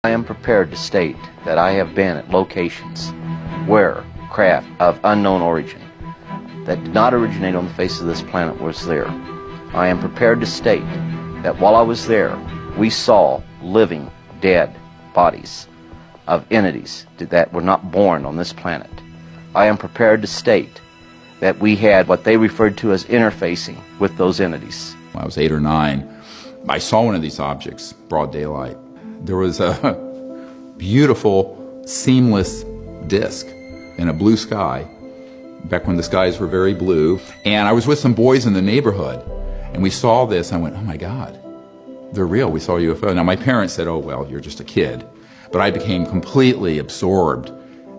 I am prepared to state that I have been at locations where craft of unknown origin that did not originate on the face of this planet was there. I am prepared to state that while I was there, we saw living, dead bodies of entities that were not born on this planet. I am prepared to state that we had what they referred to as interfacing with those entities. When I was 8 or 9, I saw one of these objects, broad daylight. There was a beautiful, seamless disc in a blue sky, back when the skies were very blue. And I was with some boys in the neighborhood, and we saw this, and I went, oh my God, they're real, we saw a UFO. Now my parents said, oh well, you're just a kid. But I became completely absorbed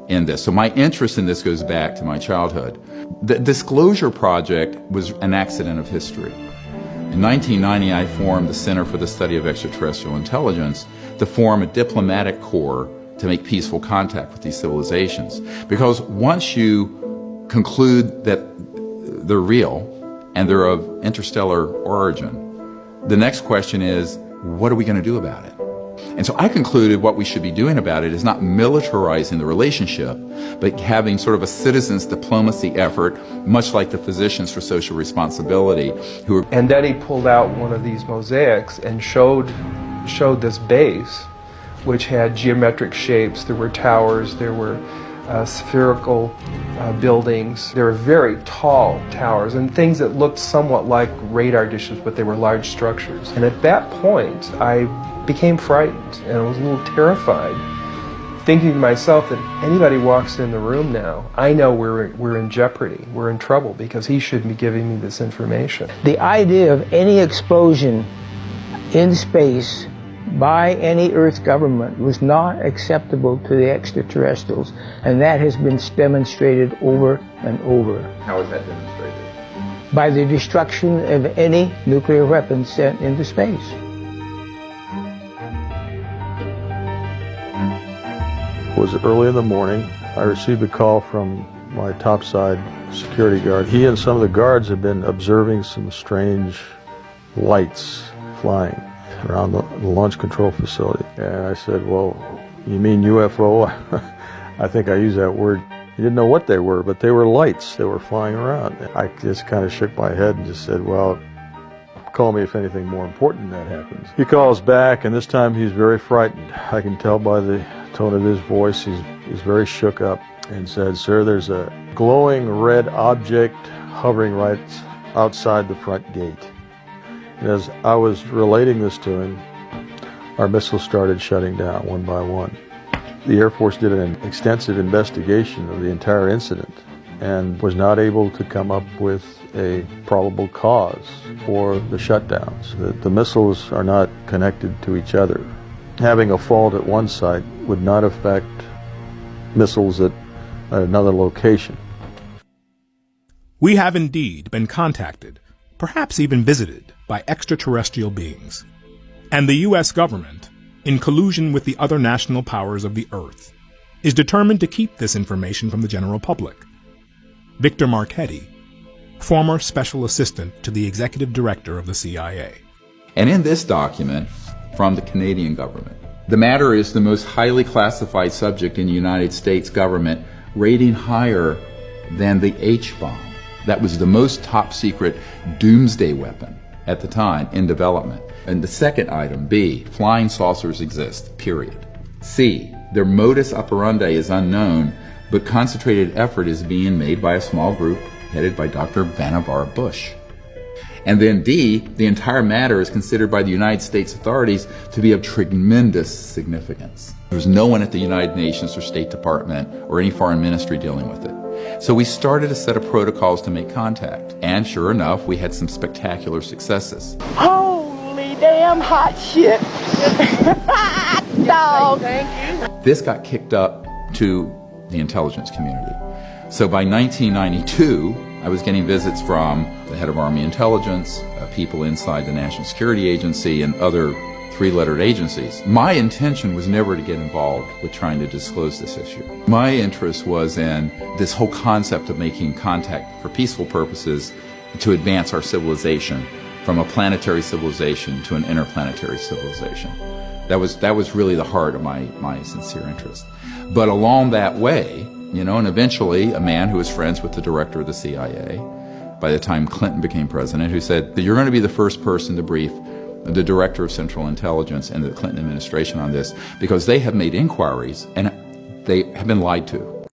in this. So my interest in this goes back to my childhood. The Disclosure Project was an accident of history. In 1990, I formed the Center for the Study of Extraterrestrial Intelligence to form a diplomatic corps to make peaceful contact with these civilizations. Because once you conclude that they're real and they're of interstellar origin, the next question is, what are we going to do about it? And so I concluded what we should be doing about it is not militarizing the relationship, but having sort of a citizens' diplomacy effort, much like the Physicians for Social Responsibility, who are... And then he pulled out one of these mosaics and showed this base, which had geometric shapes. There were towers, there were spherical buildings. There were very tall towers and things that looked somewhat like radar dishes, but they were large structures. And at that point, I became frightened and I was a little terrified, thinking to myself that if anybody walks in the room now, I know we're in jeopardy, we're in trouble, because he should be giving me this information. The idea of any explosion in space by any Earth government was not acceptable to the extraterrestrials, and that has been demonstrated over and over. How is that demonstrated? By the destruction of any nuclear weapons sent into space. It was early in the morning. I received a call from my topside security guard. He and some of the guards had been observing some strange lights flying around the launch control facility. And I said, well, you mean UFO? I think I used that word. He didn't know what they were, but they were lights that were flying around. I just kind of shook my head and just said, well, call me if anything more important than that happens. He calls back, and this time he's very frightened. I can tell by the tone of his voice, he's very shook up, and said, sir, there's a glowing red object hovering right outside the front gate. And as I was relating this to him, our missiles started shutting down one by one. The Air Force did an extensive investigation of the entire incident and was not able to come up with a probable cause for the shutdowns. The missiles are not connected to each other. Having a fault at one site would not affect missiles at another location. We have indeed been contacted, perhaps even visited, by extraterrestrial beings. And the U.S. government, in collusion with the other national powers of the Earth, is determined to keep this information from the general public. Victor Marchetti, former special assistant to the executive director of the CIA. And in this document from the Canadian government, the matter is the most highly classified subject in the United States government, rating higher than the H-bomb. That was the most top secret doomsday weapon at the time in development. And the second item, B, flying saucers exist, period. C, their modus operandi is unknown, but concentrated effort is being made by a small group headed by Dr. Vannevar Bush. And then D, the entire matter is considered by the United States authorities to be of tremendous significance. There's no one at the United Nations or State Department or any foreign ministry dealing with it. So we started a set of protocols to make contact. And sure enough, we had some spectacular successes. Holy damn hot shit. Dog. Thank you. This got kicked up to the intelligence community. So by 1992, I was getting visits from the head of Army Intelligence, people inside the National Security Agency, and other three-lettered agencies. My intention was never to get involved with trying to disclose this issue. My interest was in this whole concept of making contact for peaceful purposes to advance our civilization from a planetary civilization to an interplanetary civilization. That was really the heart of my sincere interest. But along that way, you know, and eventually a man who was friends with the director of the CIA, by the time Clinton became president, who said that you're going to be the first person to brief the director of Central Intelligence and the Clinton administration on this, because they have made inquiries and they have been lied to.